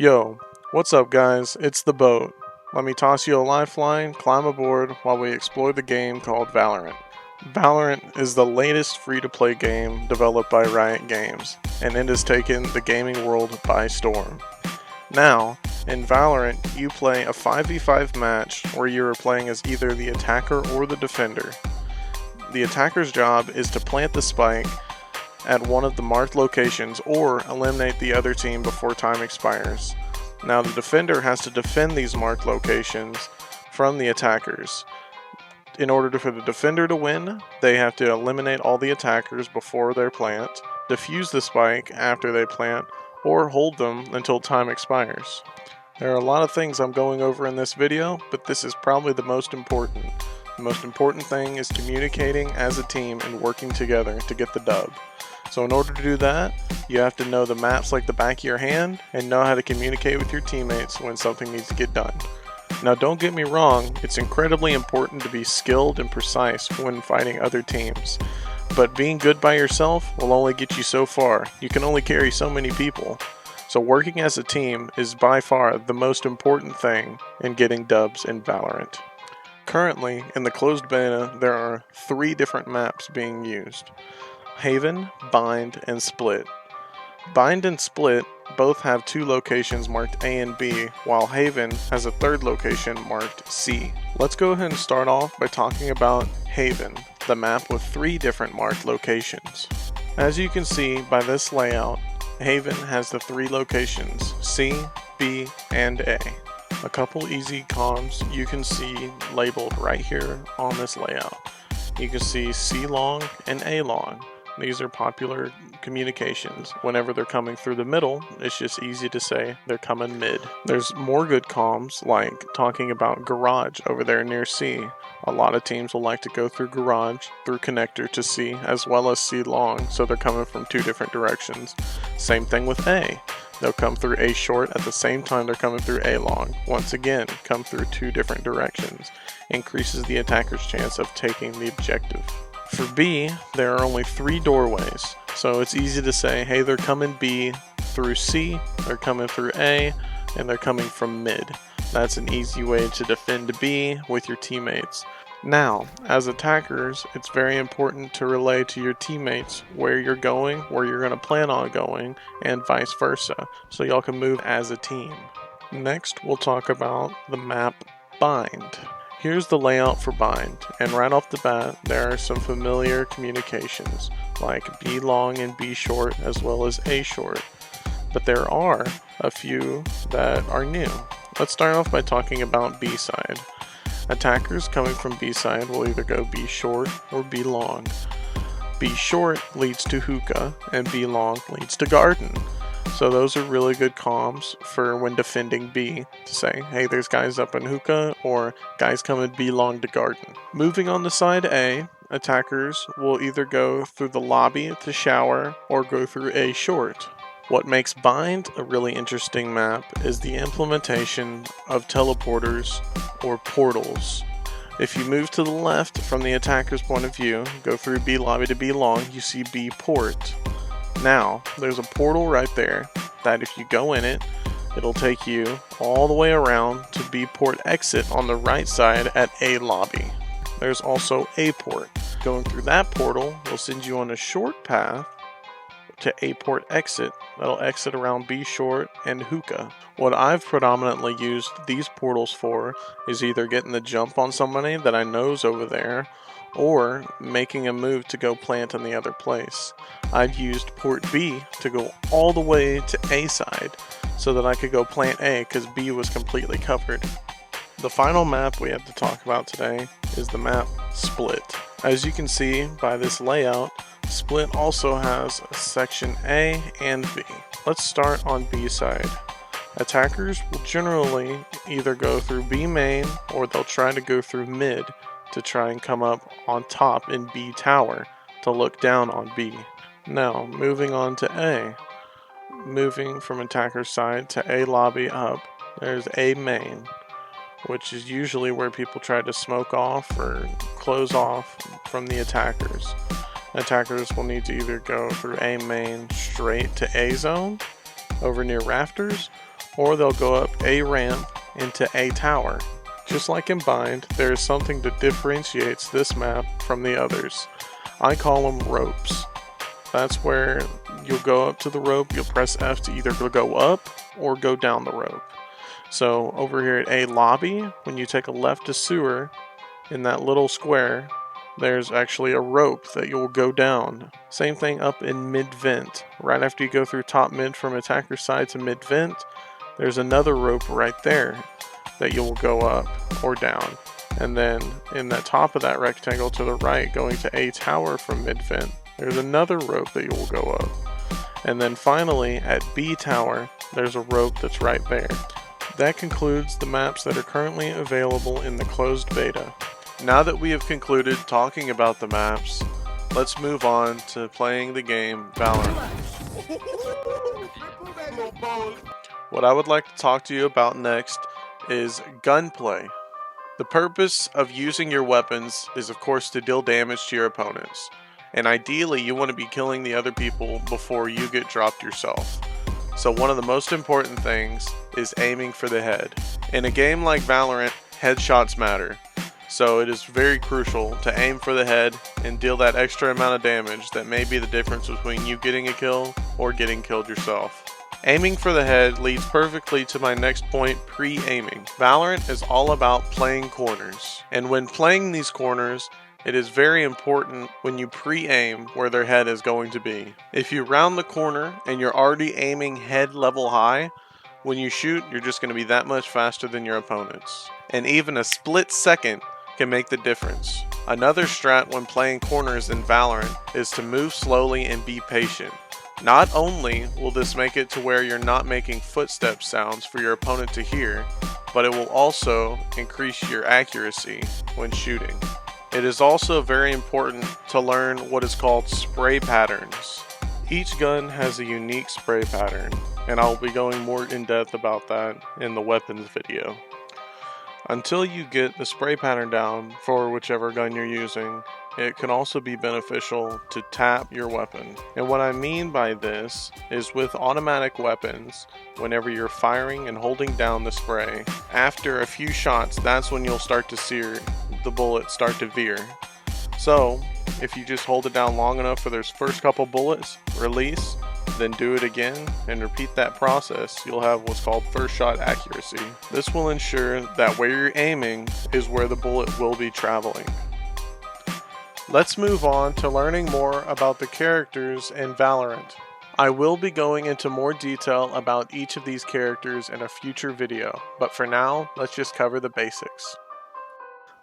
Yo, what's up guys? It's the boat. Let me toss you a lifeline, climb aboard while we explore the game called Valorant. Valorant is the latest free-to-play game developed by Riot Games, and it has taken the gaming world by storm. Now, in Valorant, you play a 5v5 match where you are playing as either the attacker or the defender. The attacker's job is to plant the spike at one of the marked locations or eliminate the other team before time expires. Now the defender has to defend these marked locations from the attackers. In order for the defender to win, they have to eliminate all the attackers before their plant, defuse the spike after they plant, or hold them until time expires. There are a lot of things I'm going over in this video, but this is probably the most important. The most important thing is communicating as a team and working together to get the dub. So in order to do that, you have to know the maps like the back of your hand and know how to communicate with your teammates when something needs to get done. Now don't get me wrong, it's incredibly important to be skilled and precise when fighting other teams. But being good by yourself will only get you so far. You can only carry so many people. So working as a team is by far the most important thing in getting dubs in Valorant. Currently, in the closed beta, there are 3 different maps being used: Haven, Bind, and Split. Bind and Split both have 2 locations marked A and B, while Haven has a 3rd location marked C. Let's go ahead and start off by talking about Haven, the map with 3 different marked locations. As you can see by this layout, Haven has the 3 locations, C, B, and A. A couple easy comms you can see labeled right here on this layout. You can see C long and A long. These are popular communications. Whenever they're coming through the middle, it's just easy to say they're coming mid. There's more good comms, like talking about garage over there near C. A lot of teams will like to go through garage, through connector to C, as well as C long, so they're coming from 2 different directions. Same thing with A. They'll come through A short at the same time they're coming through A long. Once again, come through 2 different directions. Increases the attacker's chance of taking the objective. For B, there are only 3 doorways, so it's easy to say, hey, they're coming B through C, they're coming through A, and they're coming from mid. That's an easy way to defend B with your teammates. Now, as attackers, it's very important to relay to your teammates where you're going, where you're going to plan on going, and vice versa, so y'all can move as a team. Next, we'll talk about the map Bind. Here's the layout for Bind, and right off the bat, there are some familiar communications, like B long and B short, as well as A short. But there are a few that are new. Let's start off by talking about B side. Attackers coming from B side will either go B short or B long. B short leads to hookah, and B long leads to garden. So those are really good comms for when defending B, to say, hey, there's guys up in hookah, or guys coming B long to garden. Moving on to side A, attackers will either go through the lobby to shower, or go through A short. What makes Bind a really interesting map is the implementation of teleporters or portals. If you move to the left from the attacker's point of view, go through B lobby to B long, you see B port. Now, there's a portal right there that if you go in it, it'll take you all the way around to B port exit on the right side at A lobby. There's also A port. Going through that portal will send you on a short path to A port exit that'll exit around B short and hookah. What I've predominantly used these portals for is either getting the jump on somebody that I know's over there, or making a move to go plant in the other place. I've used port B to go all the way to A side so that I could go plant A because B was completely covered. The final map we have to talk about today is the map Split. As you can see by this layout, Split also has a section A and B. Let's start on B side. Attackers will generally either go through B main, or they'll try to go through mid to try and come up on top in B tower to look down on B. Now, moving on to A. Moving from attacker's side to A lobby up, there's A main, which is usually where people try to smoke off or close off from the attackers. Attackers will need to either go through A main straight to A zone, over near rafters, or they'll go up a ramp into a tower. Just like in Bind, there is something that differentiates this map from the others. I call them ropes. That's where you'll go up to the rope, you'll press F to either go up or go down the rope. So over here at A lobby, when you take a left to sewer, in that little square, there's actually a rope that you'll go down. Same thing up in mid vent. Right after you go through top mid from attacker side to mid vent, there's another rope right there that you'll go up or down. And then in the top of that rectangle to the right, going to A tower from mid vent, there's another rope that you will go up. And then finally at B tower, there's a rope that's right there. That concludes the maps that are currently available in the closed beta. Now that we have concluded talking about the maps, let's move on to playing the game Valorant. What I would like to talk to you about next is gunplay. The purpose of using your weapons is of course to deal damage to your opponents. And ideally you want to be killing the other people before you get dropped yourself. So one of the most important things is aiming for the head. In a game like Valorant, headshots matter. So it is very crucial to aim for the head and deal that extra amount of damage that may be the difference between you getting a kill or getting killed yourself. Aiming for the head leads perfectly to my next point, pre-aiming. Valorant is all about playing corners. And when playing these corners, it is very important when you pre-aim where their head is going to be. If you round the corner and you're already aiming head level high, when you shoot, you're just going to be that much faster than your opponents. And even a split second can make the difference. Another strat when playing corners in Valorant is to move slowly and be patient. Not only will this make it to where you're not making footstep sounds for your opponent to hear, but it will also increase your accuracy when shooting. It is also very important to learn what is called spray patterns. Each gun has a unique spray pattern, and I'll be going more in depth about that in the weapons video. Until you get the spray pattern down for whichever gun you're using, it can also be beneficial to tap your weapon. And what I mean by this is with automatic weapons, whenever you're firing and holding down the spray, after a few shots, that's when you'll start to see the bullet start to veer. So if you just hold it down long enough for those first couple bullets, release, then do it again and repeat that process, you'll have what's called first shot accuracy. This will ensure that where you're aiming is where the bullet will be traveling. Let's move on to learning more about the characters in Valorant. I will be going into more detail about each of these characters in a future video, but for now, let's just cover the basics.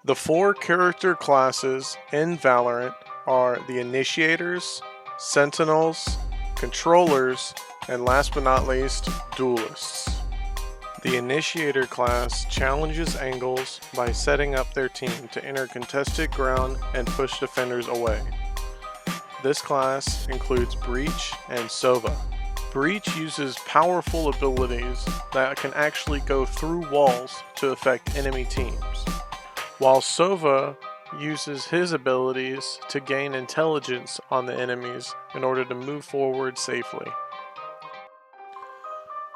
The 4 character classes in Valorant are the Initiators, Sentinels, Controllers, and last but not least, Duelists. The Initiator class challenges angles by setting up their team to enter contested ground and push defenders away. This class includes Breach and Sova. Breach uses powerful abilities that can actually go through walls to affect enemy teams, while Sova uses his abilities to gain intelligence on the enemies in order to move forward safely.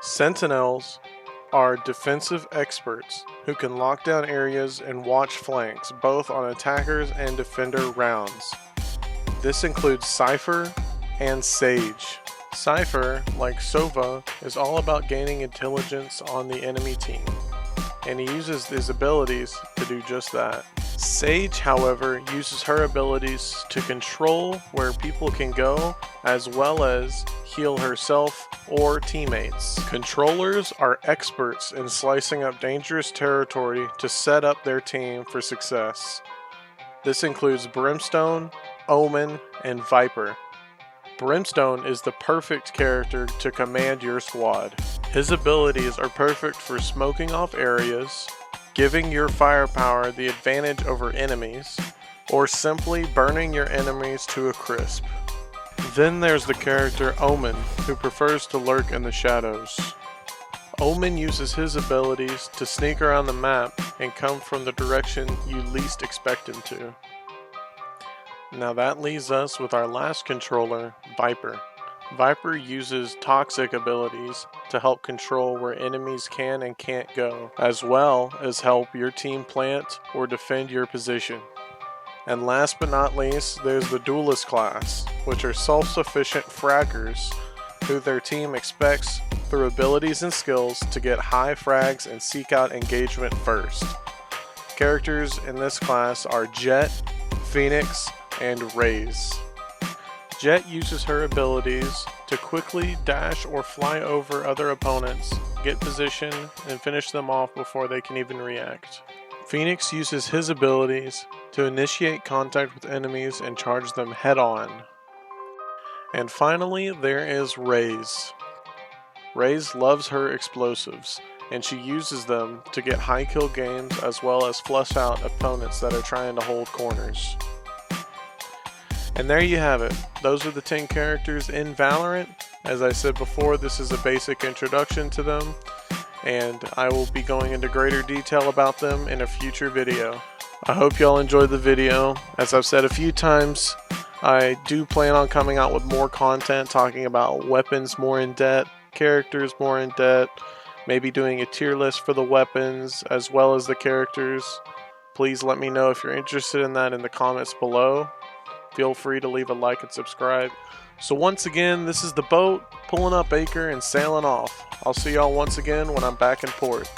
Sentinels are defensive experts who can lock down areas and watch flanks, both on attackers and defender rounds. This includes Cypher and Sage. Cypher, like Sova, is all about gaining intelligence on the enemy team, and he uses his abilities to do just that. Sage, however, uses her abilities to control where people can go, as well as heal herself or teammates. Controllers are experts in slicing up dangerous territory to set up their team for success. This includes Brimstone, Omen, and Viper. Brimstone is the perfect character to command your squad. His abilities are perfect for smoking off areas, giving your firepower the advantage over enemies, or simply burning your enemies to a crisp. Then there's the character Omen, who prefers to lurk in the shadows. Omen uses his abilities to sneak around the map and come from the direction you least expect him to. Now that leaves us with our last controller, Viper. Viper uses toxic abilities to help control where enemies can and can't go, as well as help your team plant or defend your position. And last but not least, there's the Duelist class, which are self-sufficient fraggers who their team expects through abilities and skills to get high frags and seek out engagement first. Characters in this class are Jet, Phoenix, and Raze. Jet uses her abilities to quickly dash or fly over other opponents, get position, and finish them off before they can even react. Phoenix uses his abilities to initiate contact with enemies and charge them head-on. And finally, there is Raze. Raze loves her explosives, and she uses them to get high kill games as well as flush out opponents that are trying to hold corners. And there you have it. Those are the 10 characters in Valorant. As I said before, this is a basic introduction to them, and I will be going into greater detail about them in a future video. I hope y'all enjoyed the video. As I've said a few times, I do plan on coming out with more content talking about weapons more in depth, characters more in depth, maybe doing a tier list for the weapons as well as the characters. Please let me know if you're interested in that in the comments below. Feel free to leave a like and subscribe. So once again, this is the boat, pulling up anchor and sailing off. I'll see y'all once again when I'm back in port.